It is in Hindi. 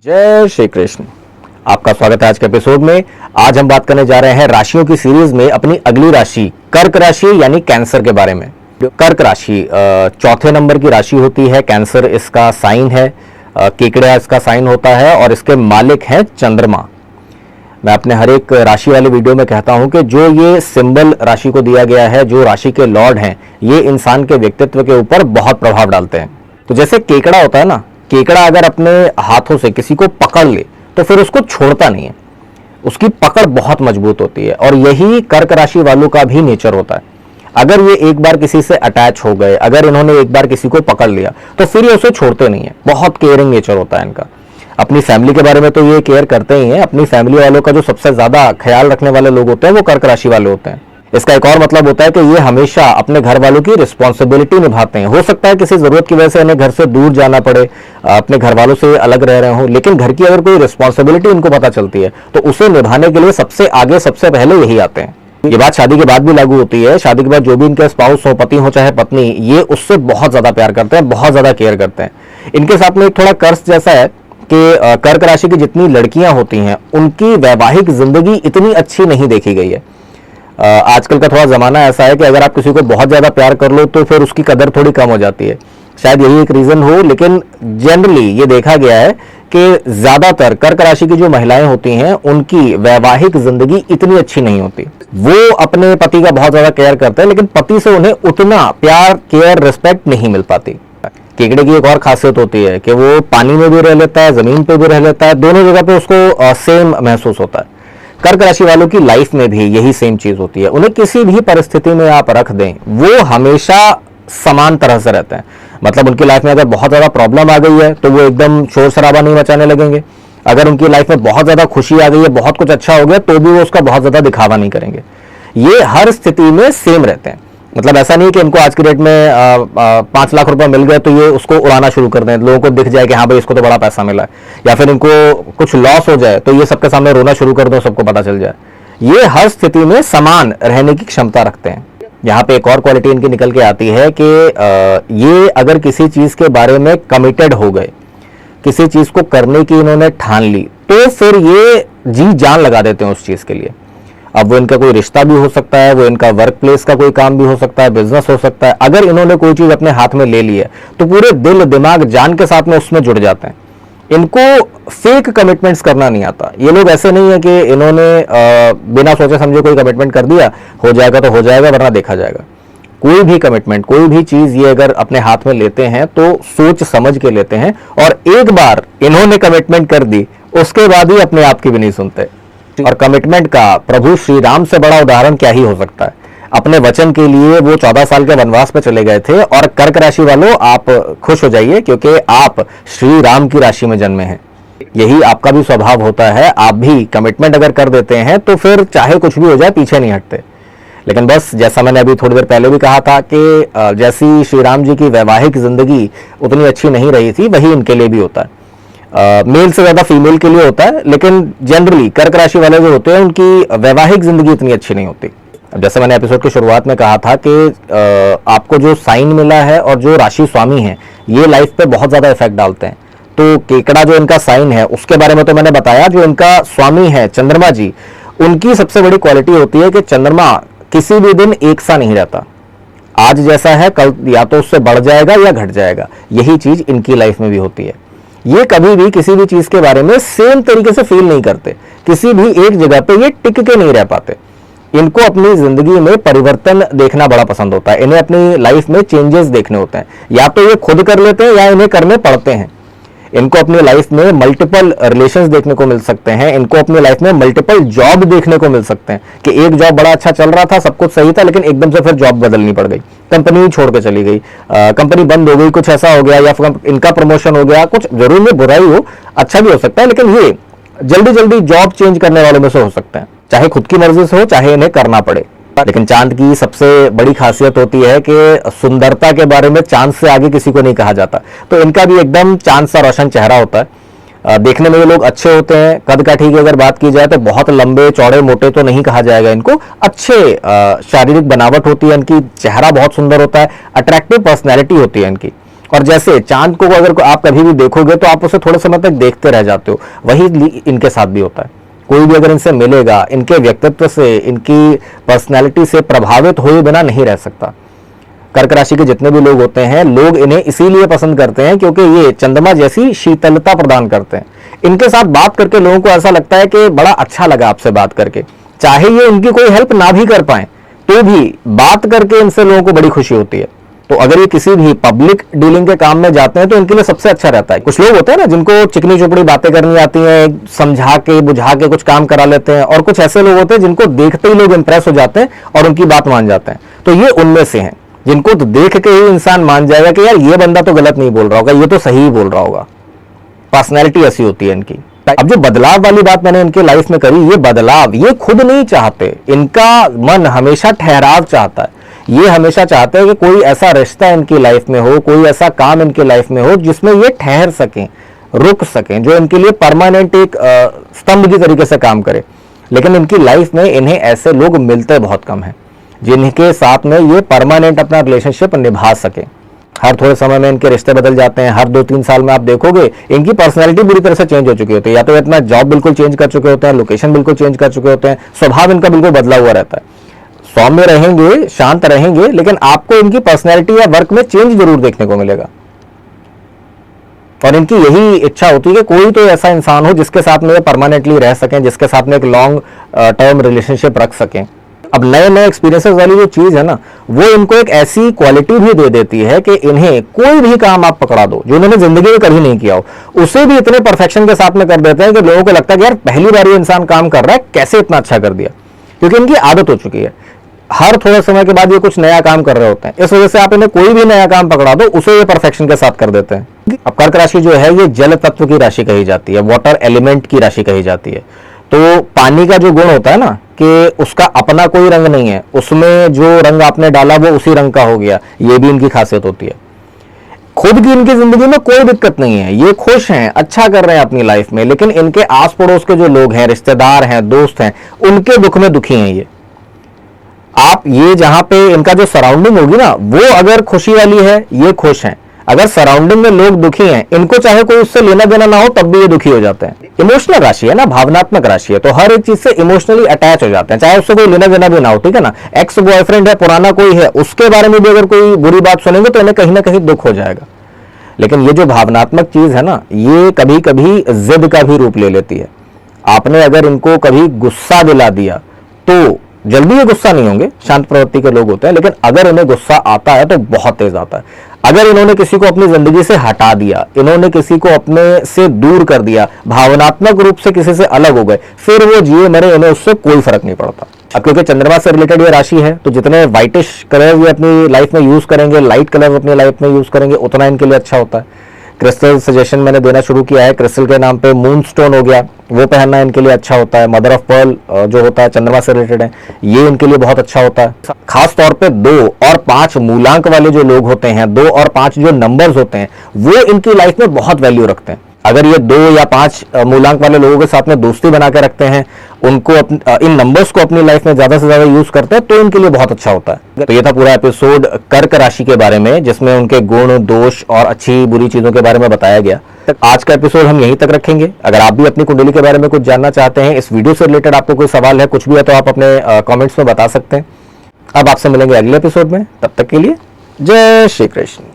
जय श्री कृष्ण। आपका स्वागत है आज के एपिसोड में। आज हम बात करने जा रहे हैं राशियों की सीरीज में अपनी अगली राशि कर्क राशि यानी कैंसर के बारे में। कर्क राशि चौथे नंबर की राशि होती है। कैंसर इसका साइन है, केकड़ा इसका साइन होता है और इसके मालिक हैं चंद्रमा। मैं अपने हर एक राशि वाले वीडियो में कहता हूं कि जो ये सिंबल राशि को दिया गया है, जो राशि के लॉर्ड हैं, ये इंसान के व्यक्तित्व के ऊपर बहुत प्रभाव डालते हैं। तो जैसे केकड़ा होता है ना, केकड़ा अगर अपने हाथों से किसी को पकड़ ले तो फिर उसको छोड़ता नहीं है, उसकी पकड़ बहुत मजबूत होती है। और यही कर्क राशि वालों का भी नेचर होता है। अगर ये एक बार किसी से अटैच हो गए, अगर इन्होंने एक बार किसी को पकड़ लिया तो फिर ये उसे छोड़ते नहीं है। बहुत केयरिंग नेचर होता है इनका। अपनी फैमिली के बारे में तो ये केयर करते ही हैं। अपनी फैमिली वालों का जो सबसे ज्यादा ख्याल रखने वाले लोग होते हैं वो कर्क राशि वाले होते हैं। इसका एक और मतलब होता है कि ये हमेशा अपने घर वालों की रिस्पॉन्सिबिलिटी निभाते हैं। हो सकता है किसी जरूरत की वजह से इन्हें घर से दूर जाना पड़े, अपने घर वालों से अलग रह रहे हो, लेकिन घर की अगर कोई रिस्पॉन्सिबिलिटी इनको पता चलती है तो उसे निभाने के लिए सबसे आगे, सबसे पहले यही आते हैं। ये बात शादी के बाद भी लागू होती है। शादी के बाद जो भी इनके स्पाउस हो, पति हो चाहे पत्नी, ये उससे बहुत ज्यादा प्यार करते हैं, बहुत ज्यादा केयर करते हैं। इनके साथ में एक थोड़ा कर्स जैसा है कि कर्क राशि की जितनी लड़कियां होती हैं उनकी वैवाहिक जिंदगी इतनी अच्छी नहीं देखी गई है। आजकल का थोड़ा जमाना ऐसा है कि अगर आप किसी को बहुत ज्यादा प्यार कर लो तो फिर उसकी कदर थोड़ी कम हो जाती है। शायद यही एक रीजन हो, लेकिन जनरली ये देखा गया है कि ज्यादातर कर्क राशि की जो महिलाएं होती हैं उनकी वैवाहिक जिंदगी इतनी अच्छी नहीं होती। वो अपने पति का बहुत ज्यादा केयर करते हैं, लेकिन पति से उन्हें उतना प्यार, केयर, रिस्पेक्ट नहीं मिल पाती। केकड़े की एक और खासियत होती है कि वो पानी में भी रह लेता है, जमीन पे भी रह लेता है, दोनों जगह पे उसको सेम महसूस होता है। कर्क राशि वालों की लाइफ में भी यही सेम चीज होती है। उन्हें किसी भी परिस्थिति में आप रख दें, वो हमेशा समान तरह से रहते हैं। मतलब उनकी लाइफ में अगर बहुत ज्यादा प्रॉब्लम आ गई है तो वो एकदम शोर शराबा नहीं मचाने लगेंगे। अगर उनकी लाइफ में बहुत ज्यादा खुशी आ गई है, बहुत कुछ अच्छा हो गया, तो भी वो उसका बहुत ज्यादा दिखावा नहीं करेंगे। ये हर स्थिति में सेम रहते हैं। मतलब ऐसा नहीं कि इनको आज की डेट में 5 लाख रुपए मिल गए तो ये उसको उड़ाना शुरू कर दें, लोगों को दिख जाए कि हाँ भाई इसको तो बड़ा पैसा मिला है, या फिर इनको कुछ लॉस हो जाए तो ये सबके सामने रोना शुरू कर दो, सबको पता चल जाए। ये हर स्थिति में समान रहने की क्षमता रखते हैं। यहाँ पे एक और क्वालिटी इनकी निकल के आती है कि ये अगर किसी चीज के बारे में कमिटेड हो गए, किसी चीज को करने की इन्होंने ठान ली, तो फिर ये जी जान लगा देते हैं उस चीज के लिए। अब वो इनका कोई रिश्ता भी हो सकता है, वो इनका वर्क प्लेस का कोई काम भी हो सकता है, बिजनेस हो सकता है। अगर इन्होंने कोई चीज अपने हाथ में ले ली है तो पूरे दिल, दिमाग, जान के साथ में उसमें जुड़ जाते हैं। इनको फेक कमिटमेंट्स करना नहीं आता। ये लोग ऐसे नहीं है कि इन्होंने बिना सोचे समझे कोई कमिटमेंट कर दिया, हो जाएगा तो हो जाएगा वरना देखा जाएगा। कोई भी कमिटमेंट, कोई भी चीज ये अगर अपने हाथ में लेते हैं तो सोच समझ के लेते हैं। और एक बार इन्होंने कमिटमेंट कर दी उसके बाद ही अपने आप की भी नहीं सुनते। और कमिटमेंट का प्रभु श्री राम से बड़ा उदाहरण क्या ही हो सकता है। अपने वचन के लिए वो 14 साल के वनवास पे चले गए थे। और कर्क राशि वालों, आप खुश हो जाइए क्योंकि आप श्री राम की राशि में जन्मे हैं। यही आपका भी स्वभाव होता है। आप भी कमिटमेंट अगर कर देते हैं तो फिर चाहे कुछ भी हो जाए पीछे नहीं हटते। लेकिन बस जैसा मैंने अभी थोड़ी देर पहले भी कहा था कि जैसी श्री राम जी की वैवाहिक जिंदगी उतनी अच्छी नहीं रही थी, वही इनके लिए भी होता है। मेल से ज्यादा फीमेल के लिए होता है, लेकिन जनरली कर्क राशि वाले जो होते हैं उनकी वैवाहिक जिंदगी इतनी अच्छी नहीं होती। अब जैसे मैंने एपिसोड की शुरुआत में कहा था कि आपको जो साइन मिला है और जो राशि स्वामी है ये लाइफ पे बहुत ज्यादा इफेक्ट डालते हैं। तो केकड़ा जो इनका साइन है उसके बारे में तो मैंने बताया। जो इनका स्वामी है चंद्रमा जी, उनकी सबसे बड़ी क्वालिटी होती है कि चंद्रमा किसी भी दिन एक सा नहीं रहता। आज जैसा है कल या तो उससे बढ़ जाएगा या घट जाएगा। यही चीज इनकी लाइफ में भी होती है। ये कभी भी किसी भी चीज के बारे में सेम तरीके से फील नहीं करते। किसी भी एक जगह पे ये टिक के नहीं रह पाते। इनको अपनी जिंदगी में परिवर्तन देखना बड़ा पसंद होता है। इन्हें अपनी लाइफ में चेंजेस देखने होते हैं। या तो ये खुद कर लेते हैं या इन्हें करने पड़ते हैं। इनको अपनी लाइफ में मल्टीपल रिलेशंस देखने को मिल सकते हैं। इनको अपनी लाइफ में मल्टीपल जॉब देखने को मिल सकते हैं कि एक जॉब बड़ा अच्छा चल रहा था, सब कुछ सही था, लेकिन एकदम से फिर जॉब बदलनी पड़ गई, कंपनी छोड़ के चली गई, कंपनी बंद हो गई, कुछ ऐसा हो गया, या फिर इनका प्रमोशन हो गया। कुछ जरूर में बुराई हो, अच्छा भी हो सकता है, लेकिन ये जल्दी जल्दी जॉब चेंज करने वालों में से हो सकते हैं, चाहे खुद की मर्जी से हो चाहे इन्हें करना पड़े। लेकिन चांद की सबसे बड़ी खासियत होती है कि सुंदरता के बारे में चांद से आगे किसी को नहीं कहा जाता। तो इनका भी एकदम चांद सा रोशन चेहरा होता है। देखने में ये लोग अच्छे होते हैं। कद काठी की अगर बात की जाए तो बहुत लंबे चौड़े मोटे तो नहीं कहा जाएगा इनको। अच्छे शारीरिक बनावट होती है इनकी, चेहरा बहुत सुंदर होता है, अट्रैक्टिव पर्सनैलिटी होती है इनकी। और जैसे चांद को अगर आप कभी भी देखोगे तो आप उसे थोड़े समय तक देखते रह जाते हो, वही इनके साथ भी होता है। कोई भी अगर इनसे मिलेगा, इनके व्यक्तित्व से, इनकी पर्सनैलिटी से प्रभावित हुए बिना नहीं रह सकता। कर्क राशि के जितने भी लोग होते हैं, लोग इन्हें इसीलिए पसंद करते हैं क्योंकि ये चंद्रमा जैसी शीतलता प्रदान करते हैं। इनके साथ बात करके लोगों को ऐसा लगता है कि बड़ा अच्छा लगा आपसे बात करके, चाहे ये इनकी कोई हेल्प ना भी कर पाए तो भी बात करके इनसे लोगों को बड़ी खुशी होती है। तो अगर ये किसी भी पब्लिक डीलिंग के काम में जाते हैं तो इनके लिए सबसे अच्छा रहता है। कुछ लोग होते हैं ना जिनको चिकनी चुपड़ी बातें करनी आती हैं, समझा के बुझा के कुछ काम करा लेते हैं, और कुछ ऐसे लोग होते हैं जिनको देखते ही लोग इंप्रेस हो जाते हैं और उनकी बात मान जाते हैं। तो ये उनमें से हैं जिनको तो देख के ही इंसान मान जाएगा कि यार ये बंदा तो गलत नहीं बोल रहा होगा, ये तो सही ही बोल रहा होगा। पर्सनैलिटी ऐसी होती है इनकी। अब जो बदलाव वाली बात मैंने इनके लाइफ में करी, ये बदलाव ये खुद नहीं चाहते, इनका मन हमेशा ठहराव चाहता है। ये हमेशा चाहते हैं कि कोई ऐसा रिश्ता इनकी लाइफ में हो, कोई ऐसा काम इनकी लाइफ में हो जिसमें ये ठहर सकें, रुक सकें, जो इनके लिए परमानेंट एक स्तंभ की तरीके से काम करे। लेकिन इनकी लाइफ में इन्हें ऐसे लोग मिलते बहुत कम हैं जिनके साथ में ये परमानेंट अपना रिलेशनशिप निभा सके। हर थोड़े समय में इनके रिश्ते बदल जाते हैं। हर 2-3 साल में आप देखोगे इनकी पर्सनैलिटी बुरी तरह से चेंज हो चुकी होती है, या तो अपना जॉब बिल्कुल चेंज कर चुके होते हैं, लोकेशन बिल्कुल चेंज कर चुके होते हैं, स्वभाव इनका बिल्कुल बदला हुआ रहता है। सौम्य रहेंगे, शांत रहेंगे, लेकिन आपको इनकी पर्सनैलिटी या वर्क में चेंज जरूर देखने को मिलेगा। और इनकी यही इच्छा होती है कि कोई तो ऐसा इंसान हो जिसके साथ में परमानेंटली रह सकें, जिसके साथ में एक लॉन्ग टर्म रिलेशनशिप रख सकें। अब नए नए एक्सपीरियंसेस वाली जो चीज है ना, वो इनको एक ऐसी क्वालिटी भी दे देती है कि इन्हें कोई भी काम आप पकड़ा दो जो इन्होंने जिंदगी में कभी नहीं किया हो, उसे भी इतने परफेक्शन के साथ में कर देते हैं कि लोगों को लगता है कि यार पहली बार ये इंसान काम कर रहा है, कैसे इतना अच्छा कर दिया, क्योंकि इनकी आदत हो चुकी है। हर थोड़े समय के बाद ये कुछ नया काम कर रहे होते हैं, इस वजह से आप इन्हें कोई भी नया काम पकड़ा दो उसे ये परफेक्शन के साथ कर देते हैं। अब कर्क राशि जो है ये जल तत्व की राशि कही जाती है, वाटर एलिमेंट की राशि कही जाती है। तो पानी का जो गुण होता है ना कि उसका अपना कोई रंग नहीं है, उसमें जो रंग आपने डाला वो उसी रंग का हो गया, ये भी इनकी खासियत होती है। खुद की इनकी जिंदगी में कोई दिक्कत नहीं है, ये खुश हैं, अच्छा कर रहे हैं अपनी लाइफ में, लेकिन इनके आस पड़ोस के जो लोग हैं, रिश्तेदार हैं, दोस्त हैं, उनके दुख में दुखी हैं ये। आप ये जहां पे इनका जो सराउंडिंग होगी ना, वो अगर खुशी वाली है ये खुश हैं, अगर सराउंडिंग में लोग दुखी हैं, इनको चाहे कोई उससे लेना देना ना हो तब भी ये दुखी हो जाते हैं। इमोशनल राशि है ना, भावनात्मक राशि है, तो हर एक चीज से इमोशनली अटैच हो जाते हैं, चाहे उससे कोई लेना देना भी ना हो, ठीक है ना। एक्स बॉयफ्रेंड है, पुराना कोई है, उसके बारे में भी अगर कोई बुरी बात सुनेंगे तो इन्हें कहीं ना कहीं दुख हो जाएगा। लेकिन ये जो भावनात्मक चीज है ना, ये कभी कभी जिद का भी रूप ले लेती है। आपने अगर इनको कभी गुस्सा दिला दिया तो जल्दी ये गुस्सा नहीं होंगे, शांत प्रवृत्ति के लोग होते हैं, लेकिन अगर इन्हें गुस्सा आता है तो बहुत तेज आता है। अगर इन्होंने किसी को अपनी जिंदगी से हटा दिया, इन्होंने किसी को अपने से दूर कर दिया, भावनात्मक रूप से किसी से अलग हो गए, फिर वो जिए मरे, इन्हें उससे कोई फर्क नहीं पड़ता। अब क्योंकि चंद्रमा से रिलेटेड ये राशि है, तो जितने व्हाइटिश कलर ये अपनी लाइफ में यूज करेंगे, लाइट कलर अपनी लाइफ में यूज करेंगे, उतना इनके लिए अच्छा होता है। क्रिस्टल सजेशन मैंने देना शुरू किया है, क्रिस्टल के नाम पे मून स्टोन हो गया, वो पहनना इनके लिए अच्छा होता है। मदर ऑफ पर्ल जो होता है चंद्रमा से रिलेटेड है, ये इनके लिए बहुत अच्छा होता है। खास तौर पे 2 और 5 मूलांक वाले जो लोग होते हैं, 2 और 5 जो नंबर्स होते हैं, वो इनकी लाइफ में बहुत वैल्यू रखते हैं। अगर ये 2 या 5 मूलांक वाले लोगों के साथ में दोस्ती बना के रखते हैं, उनको इन नंबर्स को अपनी लाइफ में ज्यादा से ज्यादा यूज करते हैं, तो इनके लिए बहुत अच्छा होता है। तो ये था पूरा एपिसोड कर्क राशि के बारे में, जिसमें उनके गुण, दोष और अच्छी बुरी चीजों के बारे में बताया गया। आज का एपिसोड हम यहीं तक रखेंगे। अगर आप भी अपनी कुंडली के बारे में कुछ जानना चाहते हैं, इस वीडियो से रिलेटेड आपको कोई सवाल है, कुछ भी है, तो आप अपने कमेंट्स में बता सकते हैं। अब आपसे मिलेंगे अगले एपिसोड में, तब तक के लिए जय श्री कृष्ण।